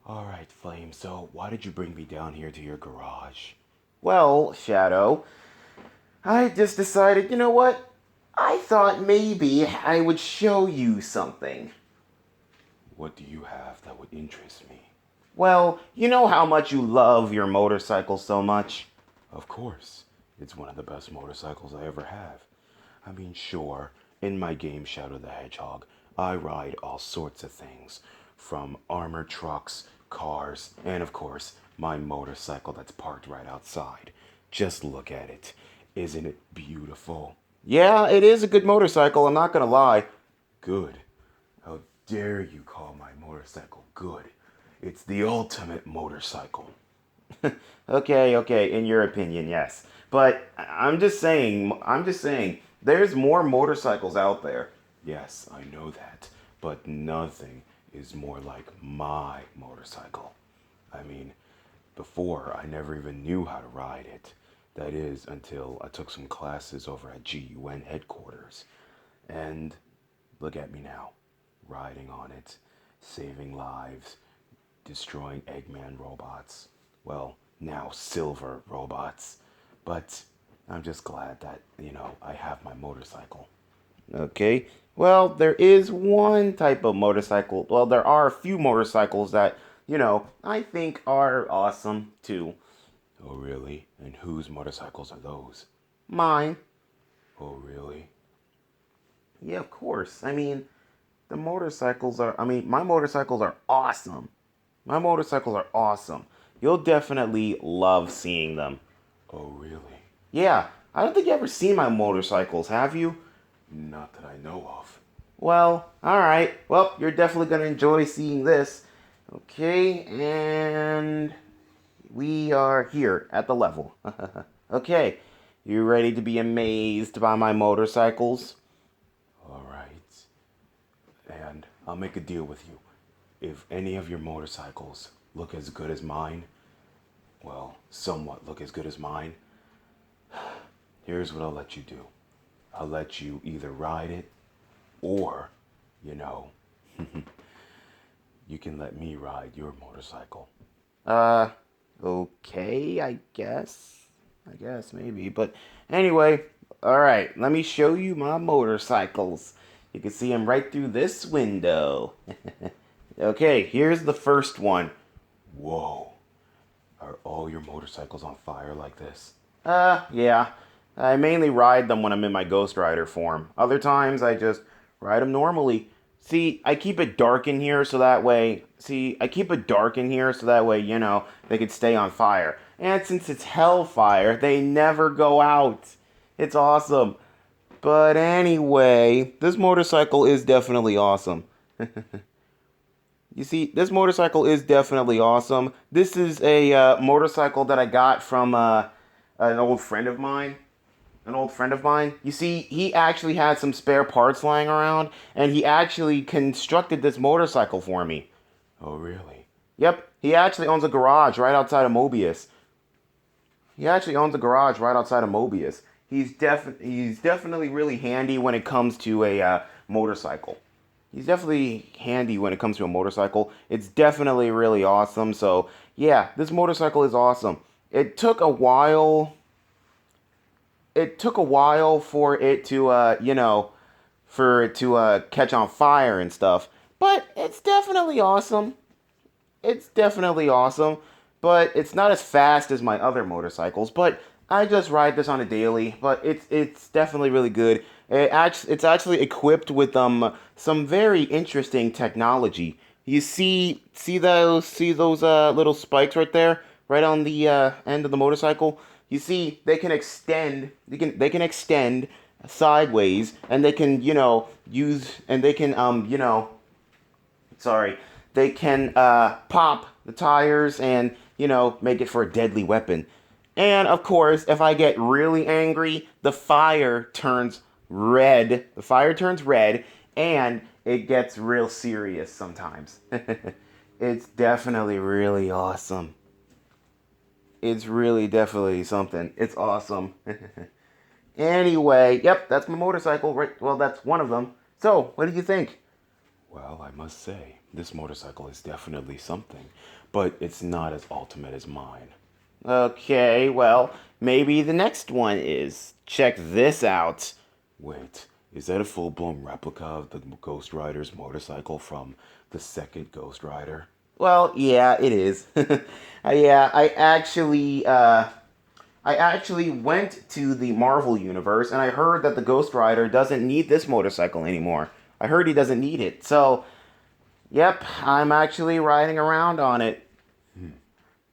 Alright, Flame, so why did you bring me down here to your garage? Well, Shadow, I just decided, you know what? I thought maybe I would show you something. What do you have that would interest me? Well, you know how much you love your motorcycle so much? Of course, it's one of the best motorcycles I ever have. I mean, sure, in my game Shadow the Hedgehog, I ride all sorts of things, from armored trucks, cars, and of course, my motorcycle that's parked right outside. Just look at it. Isn't it beautiful? Yeah, it is a good motorcycle, I'm not gonna lie. Good. How dare you call my motorcycle good? It's the ultimate motorcycle. Okay, in your opinion, yes. But I'm just saying, there's more motorcycles out there. Yes, I know that, but nothing is more like my motorcycle. I mean, before I never even knew how to ride it. That is, until I took some classes over at GUN headquarters. And look at me now, riding on it, saving lives, destroying Eggman robots. Well, now silver robots. But I'm just glad that, I have my motorcycle. Okay. Well, there is one type of motorcycle. Well, there are a few motorcycles that, I think are awesome too. Oh, really? And whose motorcycles are those? Mine. Oh, really? Yeah, of course. My motorcycles are awesome. My motorcycles are awesome. You'll definitely love seeing them. Oh, really? Yeah, I don't think you ever seen my motorcycles, have you? Not that I know of. Well, alright. Well, you're definitely going to enjoy seeing this. Okay, and we are here at the level. Okay, you ready to be amazed by my motorcycles? All right. And I'll make a deal with you. If any of your motorcycles look as good as mine, well, somewhat look as good as mine, here's what I'll let you do. I'll let you either ride it or, you know, you can let me ride your motorcycle. Uh, okay, I guess. I guess, maybe. But anyway, alright, let me show you my motorcycles. You can see them right through this window. Okay, here's the first one. Whoa. Are all your motorcycles on fire like this? Yeah. I mainly ride them when I'm in my Ghost Rider form. Other times I just ride them normally. See, I keep it dark in here so that way. They could stay on fire. And since it's hellfire, they never go out. It's awesome. But anyway, this motorcycle is definitely awesome. You see, this motorcycle is definitely awesome. This is a motorcycle that I got from an old friend of mine. You see, he actually had some spare parts lying around, and he actually constructed this motorcycle for me. Oh, really? Yep, he actually owns a garage right outside of Mobius. He actually owns a garage right outside of Mobius. He's definitely really handy when it comes to a motorcycle. He's definitely handy when it comes to a motorcycle. It's definitely really awesome. So yeah, this motorcycle is awesome. It took a while. It took a while for it to, catch on fire and stuff. But it's definitely awesome. It's definitely awesome, but it's not as fast as my other motorcycles. But I just ride this on a daily. But it's definitely really good. It's actually equipped with some very interesting technology. You see those little spikes right there, right on the end of the motorcycle. You see, they can extend. They can extend sideways, and they can use and they can sorry, they can pop the tires and, make it for a deadly weapon. And of course, if I get really angry, the fire turns red. The fire turns red, and it gets real serious sometimes. It's definitely really awesome. It's really definitely something. It's awesome. Anyway, yep, that's my motorcycle. Right. Well, that's one of them. So, what do you think? Well, I must say, this motorcycle is definitely something, but it's not as ultimate as mine. Okay, well, maybe the next one is. Check this out. Wait, is that a full-blown replica of the Ghost Rider's motorcycle from the second Ghost Rider? Well, yeah, it is. Yeah, I actually went to the Marvel universe and I heard that the Ghost Rider doesn't need this motorcycle anymore. I heard he doesn't need it. So, yep, I'm actually riding around on it.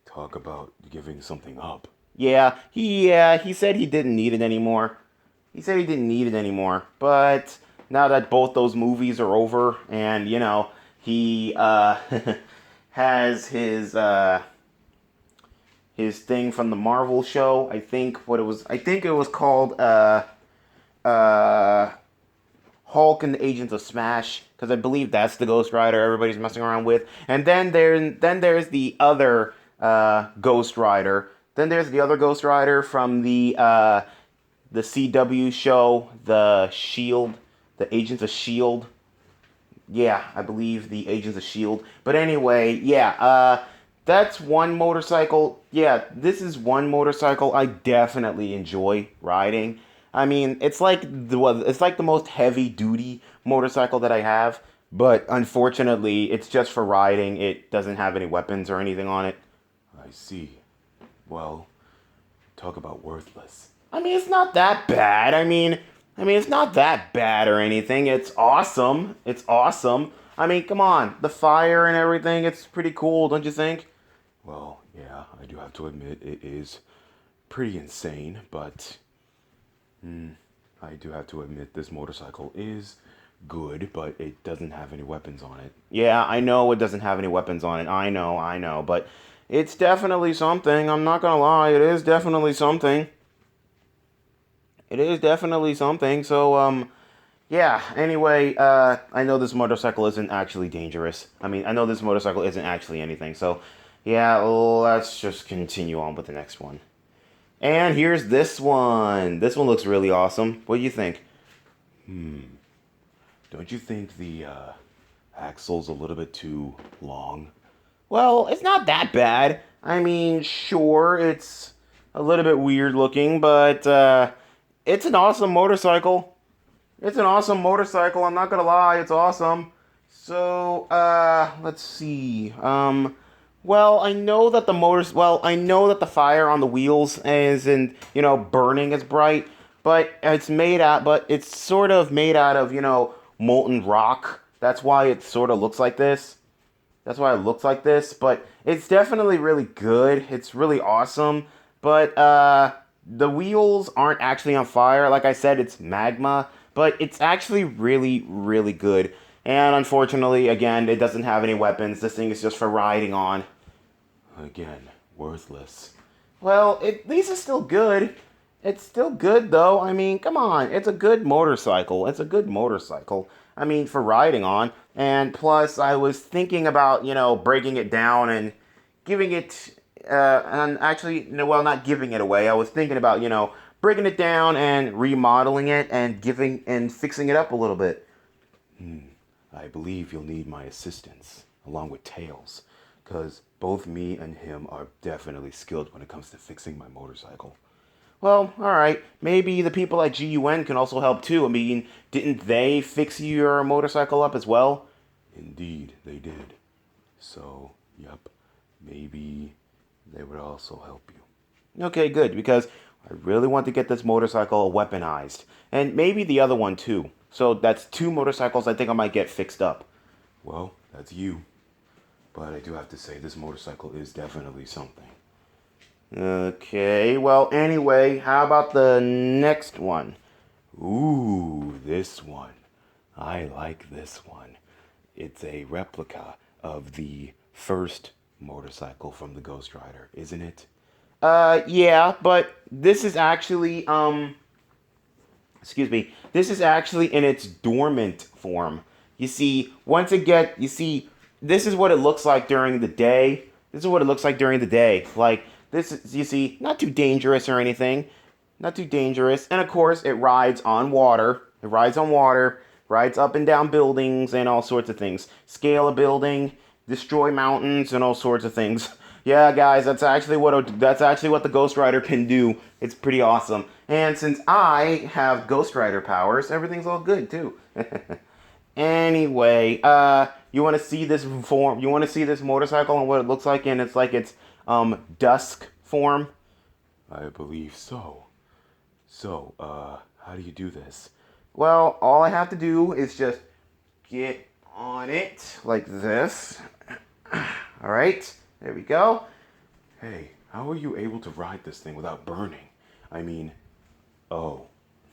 Talk about giving something up. Yeah, he said he didn't need it anymore. He said he didn't need it anymore. But now that both those movies are over and, he has his thing from the Marvel show. I think it was called uh Hulk and the Agents of Smash, because I believe that's the Ghost Rider everybody's messing around with. And then there's the other Ghost Rider. Then there's the other Ghost Rider from the CW show, the Shield, the Agents of Shield. Yeah, I believe the Agents of Shield. But anyway, yeah, that's one motorcycle. Yeah, this is one motorcycle I definitely enjoy riding. I mean, it's like the most heavy duty motorcycle that I have, but unfortunately, it's just for riding. It doesn't have any weapons or anything on it. I see. Well, talk about worthless. I mean, it's not that bad. It's not that bad or anything. It's awesome. It's awesome. I mean, come on, the fire and everything. It's pretty cool, don't you think? Well, yeah, I do have to admit it is pretty insane, but I do have to admit this motorcycle is good, but it doesn't have any weapons on it. Yeah, I know it doesn't have any weapons on it. I know, but it's definitely something. I'm not gonna lie. It is definitely something. It is definitely something. So, yeah. Anyway, I know this motorcycle isn't actually dangerous. I know this motorcycle isn't actually anything. So, yeah, let's just continue on with the next one. And here's this one. This one looks really awesome. What do you think? Don't you think the axle's a little bit too long? Well, it's not that bad. I mean, sure, it's a little bit weird looking, but it's an awesome motorcycle. It's an awesome motorcycle. I'm not gonna lie, it's awesome. So, let's see. I know that the fire on the wheels isn't, burning as bright, but it's sort of made out of, molten rock. That's why it sort of looks like this. That's why it looks like this, but it's definitely really good. It's really awesome, but the wheels aren't actually on fire. Like I said, it's magma, but it's actually really, really good. And unfortunately, again, it doesn't have any weapons. This thing is just for riding on. Again, worthless. Well, at least it's still good. It's still good, though. I mean, come on. It's a good motorcycle. It's a good motorcycle. I mean, for riding on. And plus, I was thinking about, breaking it down and giving it, and actually, well, not giving it away. I was thinking about, breaking it down and remodeling it and fixing it up a little bit. I believe you'll need my assistance, along with Tails, because both me and him are definitely skilled when it comes to fixing my motorcycle. Well, alright. Maybe the people at GUN can also help too. I mean, didn't they fix your motorcycle up as well? Indeed, they did. So, yep, maybe they would also help you. Okay, good, because I really want to get this motorcycle weaponized. And maybe the other one too. So that's two motorcycles I think I might get fixed up. Well, that's you. But I do have to say, this motorcycle is definitely something. Okay, well, anyway, how about the next one? Ooh, this one. I like this one. It's a replica of the first motorcycle from the Ghost Rider, isn't it? Yeah, but this is actually, excuse me, this is actually in its dormant form. You see, this is what it looks like during the day. This is what it looks like during the day. Like, this is, you see, not too dangerous or anything. Not too dangerous. And of course, it rides on water. It rides on water. Rides up and down buildings and all sorts of things. Scale a building, destroy mountains, and all sorts of things. Yeah, guys, that's actually what the Ghost Rider can do. It's pretty awesome. And since I have Ghost Rider powers, everything's all good too. Anyway, you want to see this form? You want to see this motorcycle and what it looks like? And it's like its Dusk form. I believe so. So, how do you do this? Well, all I have to do is just get on it like this. All right, there we go. Hey, how are you able to ride this thing without burning? I mean, oh,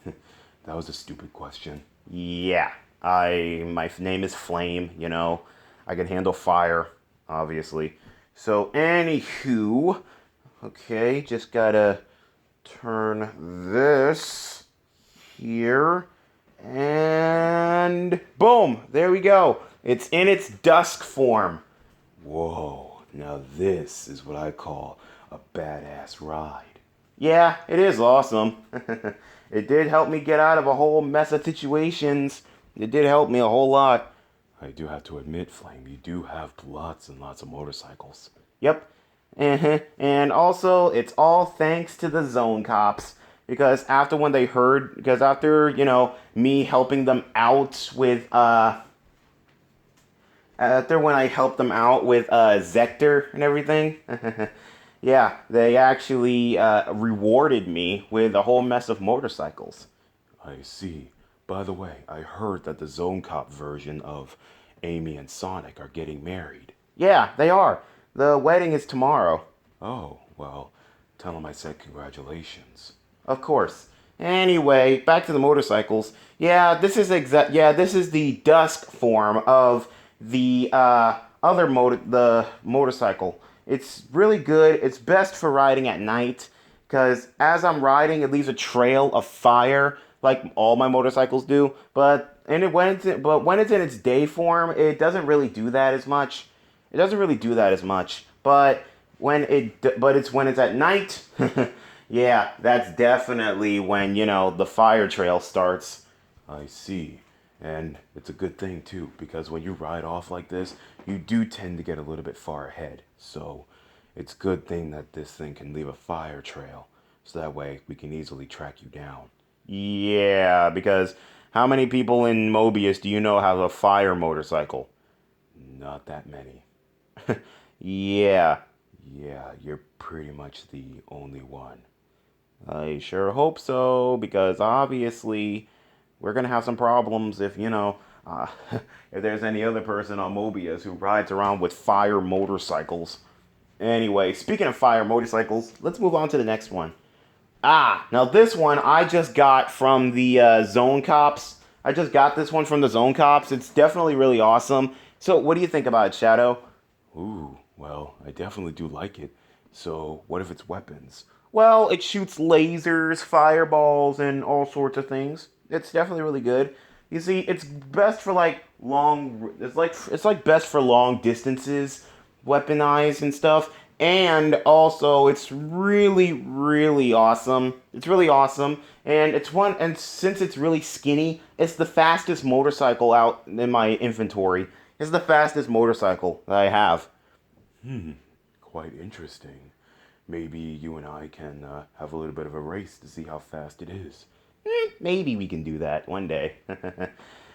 that was a stupid question. Yeah, my name is Flame. I can handle fire, obviously. So, anywho, okay, just gotta turn this here. And boom, there we go. It's in its Dusk form. Whoa, now this is what I call a badass ride. Yeah, it is awesome. It did help me get out of a whole mess of situations. It did help me a whole lot. I do have to admit, Flame, you do have lots and lots of motorcycles. Yep. And also, it's all thanks to the Zone Cops. Because after, me helping them out with, after when I helped them out with, Zector and everything, yeah, they actually, rewarded me with a whole mess of motorcycles. I see. By the way, I heard that the Zone Cop version of Amy and Sonic are getting married. Yeah, they are. The wedding is tomorrow. Oh, well, tell them I said congratulations. Of course. Anyway, back to the motorcycles. This is the Dusk form of the the motorcycle. It's really good. It's best for riding at night because as I'm riding, it leaves a trail of fire like all my motorcycles do. But when it's in its day form, it doesn't really do that as much. But when it's at night. Yeah, that's definitely when, the fire trail starts. I see. And it's a good thing, too, because when you ride off like this, you do tend to get a little bit far ahead. So it's a good thing that this thing can leave a fire trail. So that way we can easily track you down. Yeah, because how many people in Mobius do you know have a fire motorcycle? Not that many. Yeah, Yeah, you're pretty much the only one. I sure hope so, because obviously we're gonna have some problems if, if there's any other person on Mobius who rides around with fire motorcycles. Anyway, speaking of fire motorcycles, let's move on to the next one. Now this one I just got from the Zone Cops. I just got this one from the Zone Cops. It's definitely really awesome. So what do you think about it, Shadow? Ooh, well, I definitely do like it. So what if it's weapons? Well, it shoots lasers, fireballs, and all sorts of things. It's definitely really good. You see, it's best for like long. It's like best for long distances, weaponized and stuff. And also, it's really, really awesome. It's really awesome, and and since it's really skinny, it's the fastest motorcycle out in my inventory. It's the fastest motorcycle that I have. Quite interesting. Maybe you and I can have a little bit of a race to see how fast it is. Maybe we can do that one day.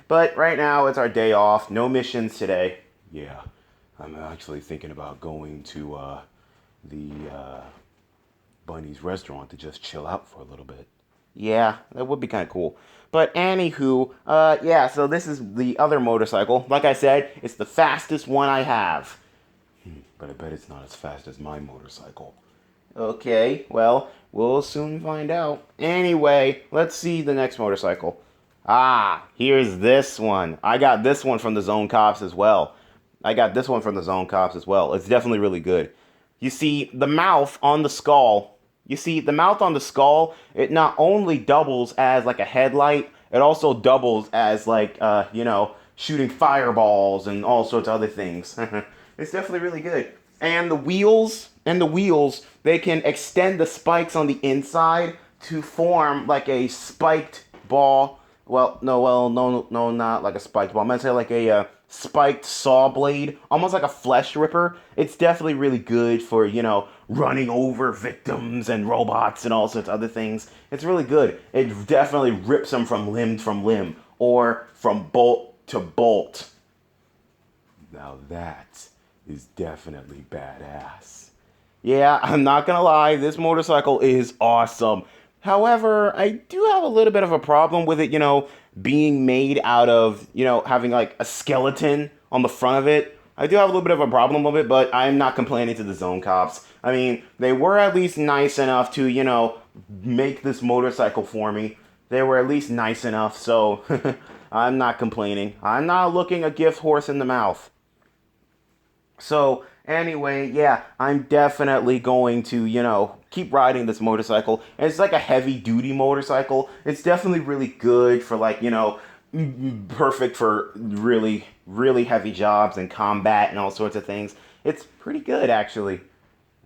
But right now, it's our day off. No missions today. Yeah, I'm actually thinking about going to the Bunny's restaurant to just chill out for a little bit. Yeah, that would be kind of cool. But anywho, so this is the other motorcycle. Like I said, it's the fastest one I have. But I bet it's not as fast as my motorcycle. Okay, well, we'll soon find out. Anyway, let's see the next motorcycle. Here's this one. I got this one from the Zone Cops as well. It's definitely really good. You see, the mouth on the skull, it not only doubles as like a headlight, it also doubles as like, shooting fireballs and all sorts of other things. It's definitely really good. And the wheels, they can extend the spikes on the inside to form like a spiked ball No, not like a spiked ball. I'm gonna say like a spiked saw blade, almost like a flesh ripper. It's definitely really good for running over victims and robots and all sorts of other things. It's really good. It definitely rips them from limb or from bolt to bolt. Now that is definitely badass. Yeah, I'm not gonna lie, this motorcycle is awesome. However, I do have a little bit of a problem with it, being made out of, having like a skeleton on the front of it. I do have a little bit of a problem with it, but I'm not complaining to the Zone Cops. I mean, they were at least nice enough to, make this motorcycle for me. They were at least nice enough, so I'm not complaining. I'm not looking a gift horse in the mouth. So anyway, yeah, I'm definitely going to, keep riding this motorcycle. And it's like a heavy duty motorcycle. It's definitely really good for like, perfect for really, really heavy jobs and combat and all sorts of things. It's pretty good actually.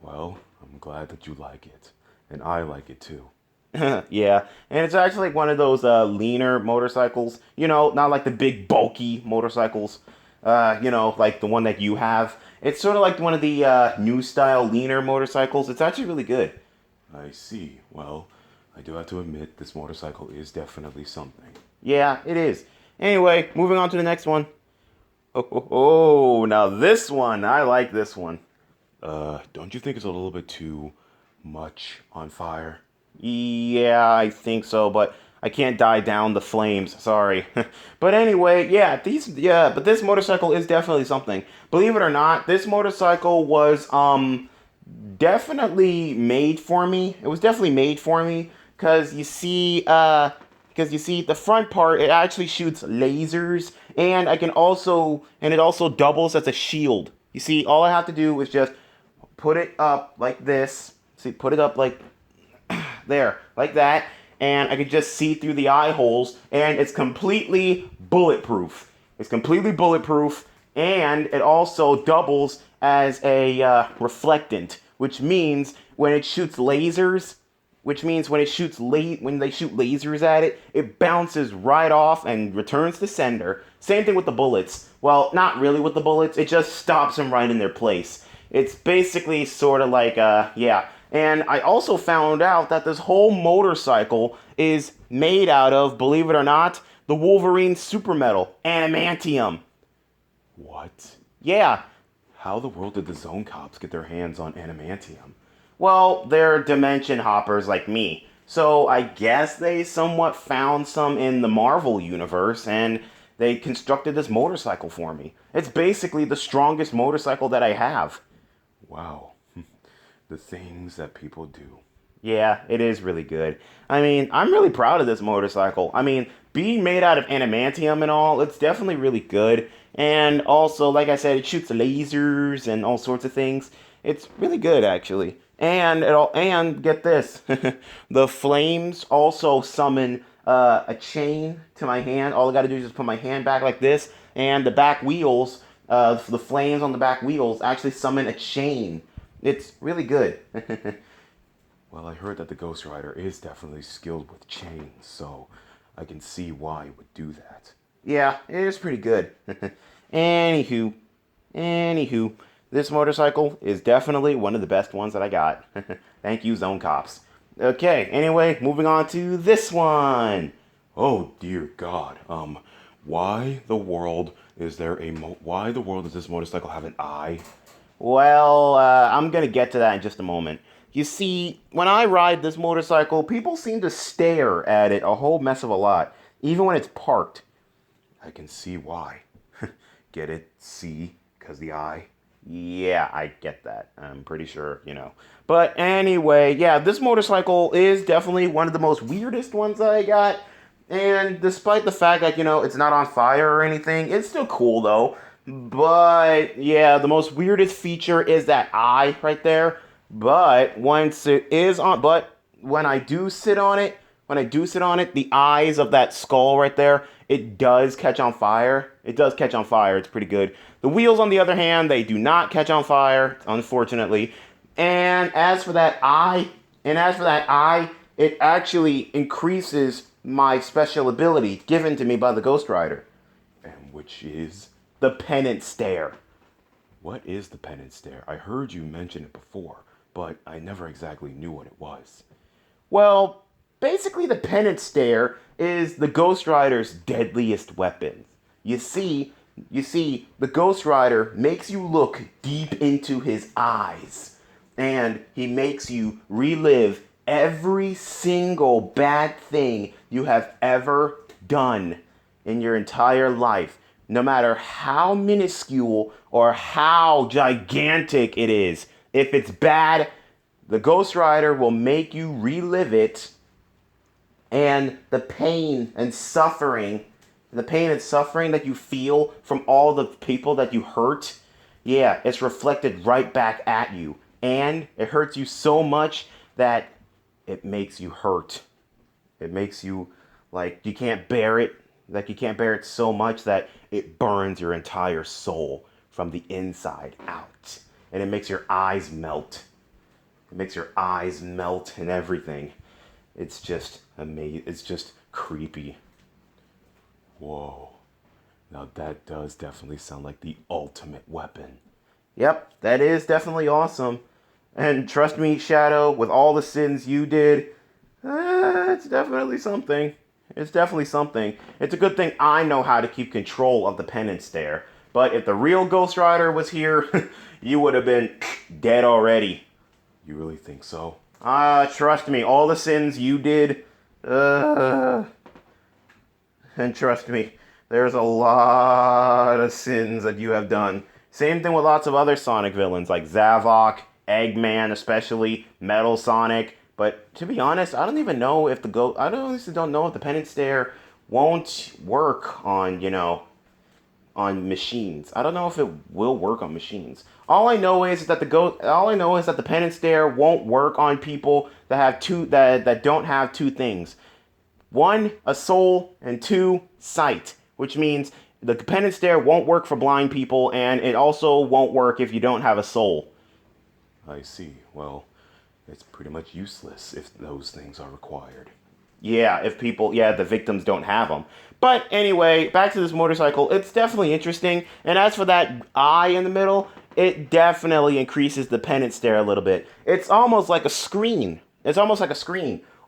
Well, I'm glad that you like it. And I like it too. Yeah, and it's actually like one of those leaner motorcycles. Not like the big bulky motorcycles. Like the one that you have. It's sort of like one of the new style leaner motorcycles. It's actually really good. I see. Well, I do have to admit this motorcycle is definitely something. Yeah, it is. Anyway, moving on to the next one. Oh, now this one, I like this one. Don't you think it's a little bit too much on fire? Yeah, I think so, but I can't die down the flames. Sorry. But anyway, but this motorcycle is definitely something. Believe it or not, this motorcycle was definitely made for me. It was definitely made for me because you see the front part, it actually shoots lasers, and it also doubles as a shield. You see, all I have to do is just put it up like this. See, put it up like there, like that, and I could just see through the eye holes, and it's completely bulletproof. It's completely bulletproof, and it also doubles as a reflectant, which means when it shoots lasers, when they shoot lasers at it, it bounces right off and returns to sender. Same thing with the bullets. Well, not really with the bullets. It just stops them right in their place. It's basically sort of like yeah. And I also found out that this whole motorcycle is made out of, believe it or not, the Wolverine super metal, adamantium. What? Yeah. How the world did the Zone Cops get their hands on adamantium? Well, they're dimension hoppers like me. So I guess they somewhat found some in the Marvel universe and they constructed this motorcycle for me. It's basically the strongest motorcycle that I have. Wow. The things that people do. Yeah, it is really good. I mean, I'm really proud of this motorcycle. I mean, being made out of adamantium and all, it's definitely really good. And also, like I said, it shoots lasers and all sorts of things. It's really good, actually. And get this, the flames also summon a chain to my hand. All I got to do is just put my hand back like this, and the back wheels, the flames on the back wheels actually summon a chain. It's really good. Well, I heard that the Ghost Rider is definitely skilled with chains, so I can see why he would do that. Yeah, it is pretty good. Anywho, anywho, this motorcycle is definitely one of the best ones that I got. Thank you, Zone Cops. Okay, anyway, moving on to this one. Oh dear God. Why the world does this motorcycle have an eye? Well, I'm gonna get to that in just a moment. You see, when I ride this motorcycle, people seem to stare at it a whole mess of a lot, even when it's parked. I can see why. Get it? See? Because the eye? Yeah, I get that. I'm pretty sure. But anyway, yeah, this motorcycle is definitely one of the most weirdest ones that I got. And despite the fact that, it's not on fire or anything, it's still cool though. But yeah, the most weirdest feature is that eye right there. But when I do sit on it, the eyes of that skull right there, it does catch on fire. It does catch on fire. It's pretty good. The wheels, on the other hand, they do not catch on fire, unfortunately. And as for that eye, it actually increases my special ability given to me by the Ghost Rider. And which is? The Penance Stare. What is the Penance Stare? I heard you mention it before, but I never exactly knew what it was. Well, basically, the Penance Stare is the Ghost Rider's deadliest weapon. You see, the Ghost Rider makes you look deep into his eyes, and he makes you relive every single bad thing you have ever done in your entire life, no matter how minuscule or how gigantic it is. If it's bad, the Ghost Rider will make you relive it, and the pain and suffering that you feel from all the people that you hurt, yeah, it's reflected right back at you. And it hurts you so much that it makes you hurt. It makes you like you can't bear it. Like you can't bear it so much that it burns your entire soul from the inside out. And it makes your eyes melt. It makes your eyes melt and everything. It's just amazing. It's just creepy. Whoa. Now that does definitely sound like the ultimate weapon. Yep, that is definitely awesome. And trust me, Shadow, with all the sins you did, it's definitely something. It's definitely something. It's a good thing I know how to keep control of the Penance Stare. But if the real Ghost Rider was here, you would have been dead already. You really think so? Trust me, all the sins you did, and trust me, there's a lot of sins that you have done. Same thing with lots of other Sonic villains like Zavok, Eggman, especially Metal Sonic. But to be honest, I don't even know if I don't know if the Penance Stare won't work on on machines. I don't know if it will work on machines. All I know is that the Penance Stare won't work on people that have that don't have two things. One, a soul, and two, sight, which means the Penance Stare won't work for blind people, and it also won't work if you don't have a soul. I see. Well, it's pretty much useless if those things are required. Yeah, the victims don't have them. But anyway, back to this motorcycle. It's definitely interesting. And as for that eye in the middle, it definitely increases the Penance Stare a little bit. It's almost like a screen.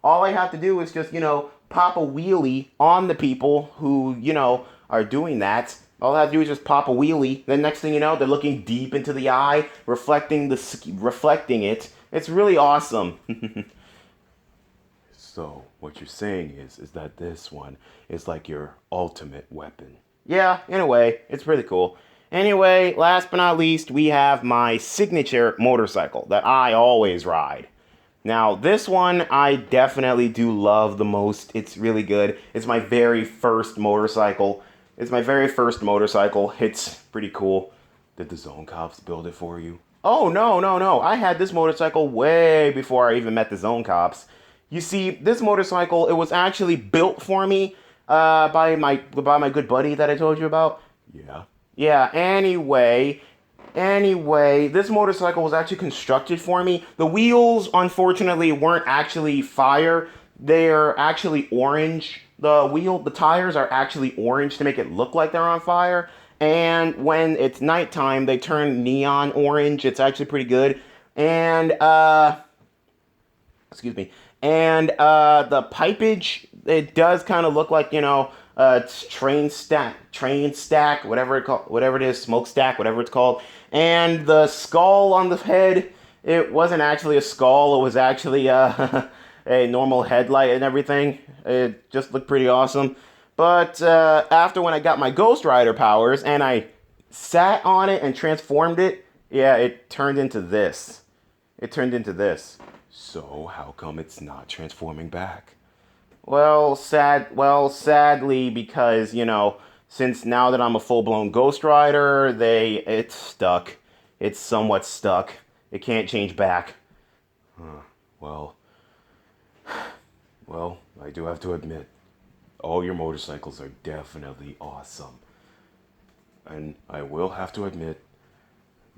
All I have to do is just, pop a wheelie on the people who, are doing that. All I have to do is just pop a wheelie. Then next thing you know, they're looking deep into the eye, reflecting it. It's really awesome. So, what you're saying is that this one is like your ultimate weapon. Yeah, in a way, it's pretty cool. Anyway, last but not least, we have my signature motorcycle that I always ride. Now, this one I definitely do love the most. It's really good. It's my very first motorcycle. It's pretty cool. Did the Zone Cops build it for you? Oh, no, no, no. I had this motorcycle way before I even met the Zone Cops. You see, this motorcycle, it was actually built for me by my good buddy that I told you about. Yeah. Yeah, anyway, this motorcycle was actually constructed for me. The wheels, unfortunately, weren't actually fire. They're actually orange. The tires are actually orange to make it look like they're on fire. And when it's nighttime, they turn neon orange. It's actually pretty good. And, excuse me. And, the pipage, it does kind of look like, train stack, whatever it is, smokestack, whatever it's called. And the skull on the head, it wasn't actually a skull. It was actually a normal headlight and everything. It just looked pretty awesome. But after when I got my Ghost Rider powers and I sat on it and transformed it, yeah, it turned into this. So, how come it's not transforming back? Sadly, because, since now that I'm a full-blown Ghost Rider, it's stuck. It's somewhat stuck. It can't change back. Well, I do have to admit, all your motorcycles are definitely awesome. And I will have to admit,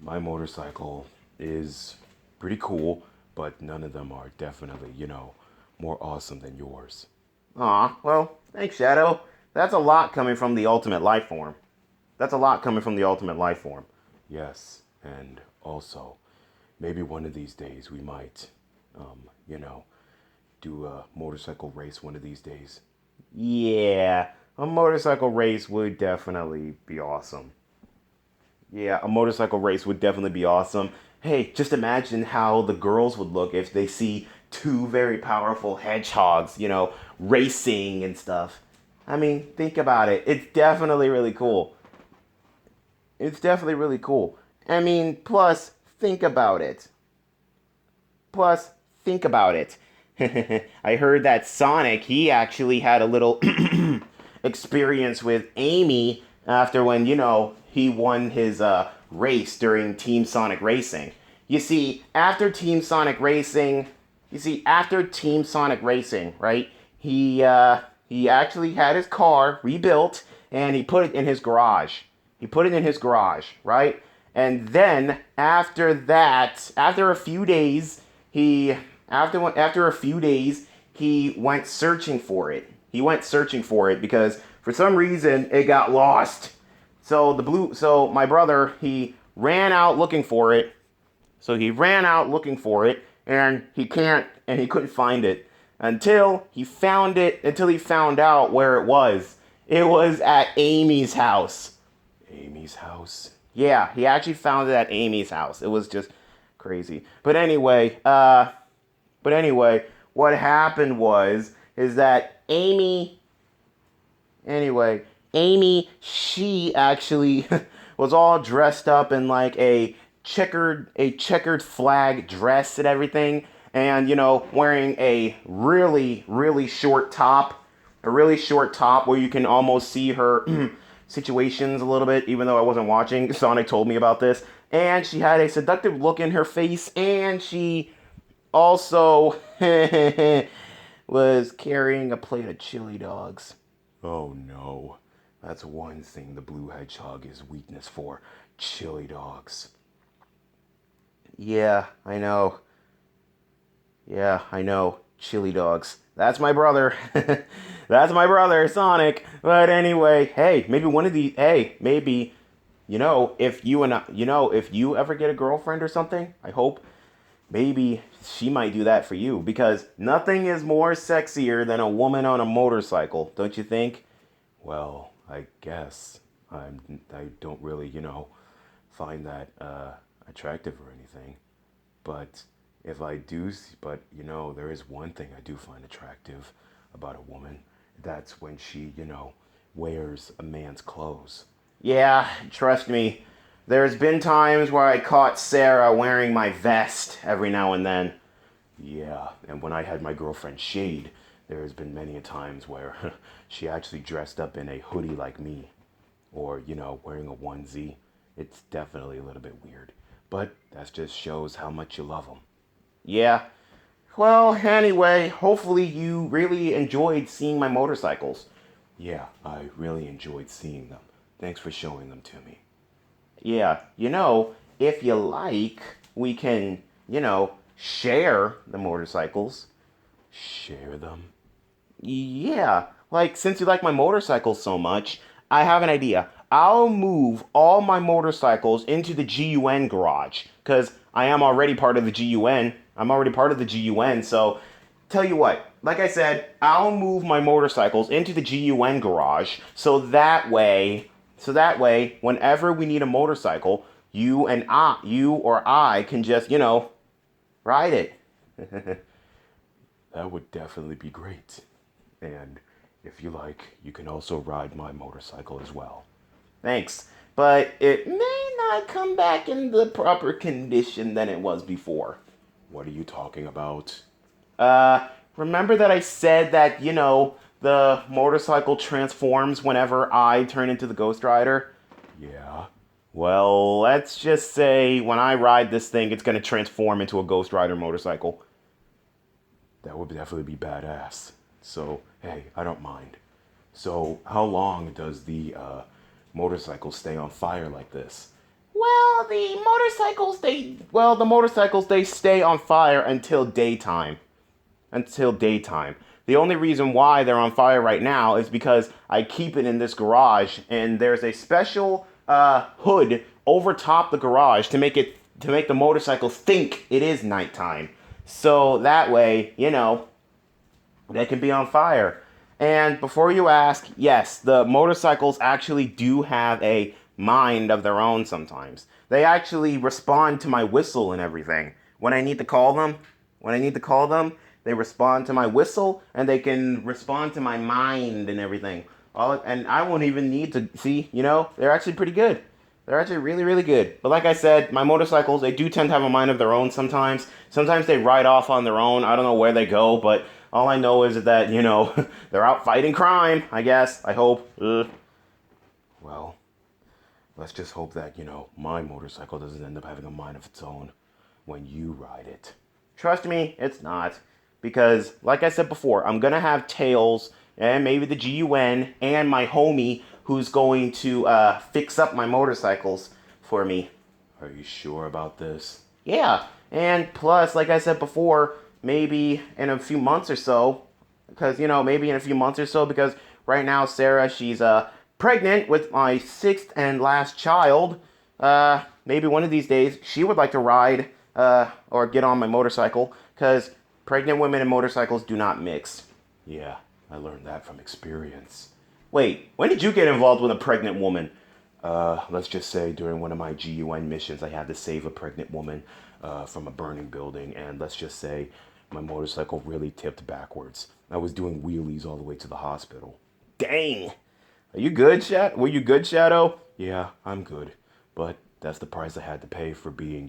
my motorcycle is pretty cool, but none of them are definitely, more awesome than yours. Aw, well, thanks, Shadow. That's a lot coming from the ultimate life form. That's a lot coming from the ultimate life form. Yes, and also, maybe one of these days we might, you know, do a motorcycle race one of these days. Yeah, a motorcycle race would definitely be awesome. Yeah, a motorcycle race would definitely be awesome. Hey, just imagine how the girls would look if they see two very powerful hedgehogs, racing and stuff. I mean, think about it. It's definitely really cool. It's definitely really cool. I mean, plus, think about it. Plus, think about it. I heard that Sonic, he actually had a little experience with Amy after when, he won his race during Team Sonic Racing. You see, after Team Sonic Racing, right? He actually had his car rebuilt and he put it in his garage. Right? And then after that, he after a few days, he went searching for it. Because for some reason it got lost. So my brother, he ran out looking for it. And he couldn't find it until he found out where it was. It was at Amy's house. Amy's house? Yeah, he actually found it at Amy's house. It was just crazy. But anyway, what happened was is that Amy, she actually was all dressed up in like a checkered flag dress and everything, and wearing a really short top where you can almost see her situations a little bit, even though I wasn't watching. Sonic told me about this, and she had a seductive look in her face, and she also was carrying a plate of chili dogs. Oh no. That's one thing the blue hedgehog is weakness for. Chili dogs. Yeah, I know. Yeah, I know. Chili dogs. That's my brother. That's my brother, Sonic. But anyway, hey, maybe one of these. Hey, maybe, if you ever get a girlfriend or something, I hope maybe she might do that for you because nothing is more sexier than a woman on a motorcycle, don't you think? Well, I guess I don't really, find that attractive or anything. But if I do, but there is one thing I do find attractive about a woman. That's when she, wears a man's clothes. Yeah, trust me. There's been times where I caught Sarah wearing my vest every now and then. Yeah, and when I had my girlfriend Shade, there has been many a times where she actually dressed up in a hoodie like me, or wearing a onesie. It's definitely a little bit weird, but that just shows how much you love them. Yeah. Well, anyway, hopefully you really enjoyed seeing my motorcycles. Yeah, I really enjoyed seeing them. Thanks for showing them to me. Yeah, if you like, we can, share the motorcycles. Share them? Yeah, like since you like my motorcycles so much, I have an idea. I'll move all my motorcycles into the GUN garage because I am already part of the GUN. I'm already part of the GUN, so tell you what, like I said, I'll move my motorcycles into the GUN garage so that way, whenever we need a motorcycle, you or I can just, ride it. That would definitely be great. And if you like, you can also ride my motorcycle as well. Thanks. But it may not come back in the proper condition than it was before. What are you talking about? Uh, Remember that I said that, the motorcycle transforms whenever I turn into the Ghost Rider? Yeah? Well, let's just say when I ride this thing, it's going to transform into a Ghost Rider motorcycle. That would definitely be badass. So, hey, I don't mind. So, how long does the motorcycle stay on fire like this? The motorcycles they stay on fire until daytime. The only reason why they're on fire right now is because I keep it in this garage, and there's a special hood over top the garage to make the motorcycle think it is nighttime. So that way, they can be on fire. And before you ask, yes, the motorcycles actually do have a mind of their own sometimes. They actually respond to my whistle and everything. When I need to call them, they respond to my whistle, and they can respond to my mind and everything. And I won't even need to see, they're actually pretty good. They're actually really, really good. But like I said, my motorcycles, they do tend to have a mind of their own sometimes. Sometimes they ride off on their own. I don't know where they go, but all I know is that, they're out fighting crime, I guess. I hope. Well, let's just hope that, my motorcycle doesn't end up having a mind of its own when you ride it. Trust me, it's not. Because, like I said before, I'm going to have Tails and maybe the GUN and my homie who's going to fix up my motorcycles for me. Are you sure about this? Yeah, and plus, like I said before, maybe in a few months or so, because, because right now Sarah, she's pregnant with my 6th and last child. Maybe one of these days she would like to ride or get on my motorcycle, because pregnant women and motorcycles do not mix. Yeah, I learned that from experience. Wait, when did you get involved with a pregnant woman? Let's just say during one of my GUN missions, I had to save a pregnant woman from a burning building, and let's just say my motorcycle really tipped backwards. I was doing wheelies all the way to the hospital. Dang. Are you good, Were you good, Shadow? Yeah, I'm good. But that's the price I had to pay for being,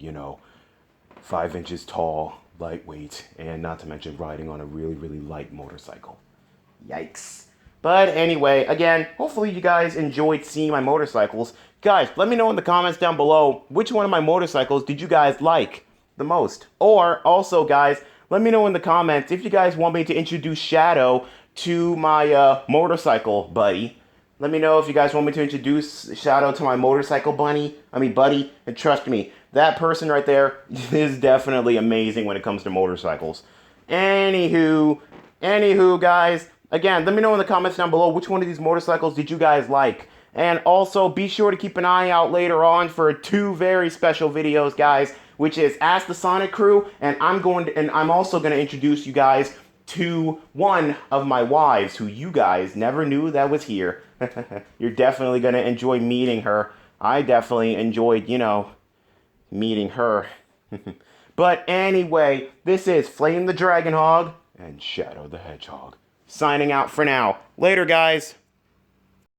5 inches tall, lightweight, and not to mention riding on a really, really light motorcycle. Yikes. But anyway, again, hopefully you guys enjoyed seeing my motorcycles. Guys, let me know in the comments down below which one of my motorcycles did you guys like the most. Or also, guys, let me know in the comments if you guys want me to introduce Shadow to my motorcycle buddy. Let me know if you guys want me to introduce Shadow to my motorcycle buddy. And trust me, that person right there is definitely amazing when it comes to motorcycles. Anywho, guys, again, let me know in the comments down below which one of these motorcycles did you guys like. And also, be sure to keep an eye out later on for 2 very special videos, guys, which is Ask the Sonic Crew, and I'm also going to introduce you guys to one of my wives who you guys never knew that was here. You're definitely going to enjoy meeting her. I definitely enjoyed, meeting her. But anyway, this is Flame the Dragon Hog And Shadow the Hedgehog. signing out for now. Later, guys.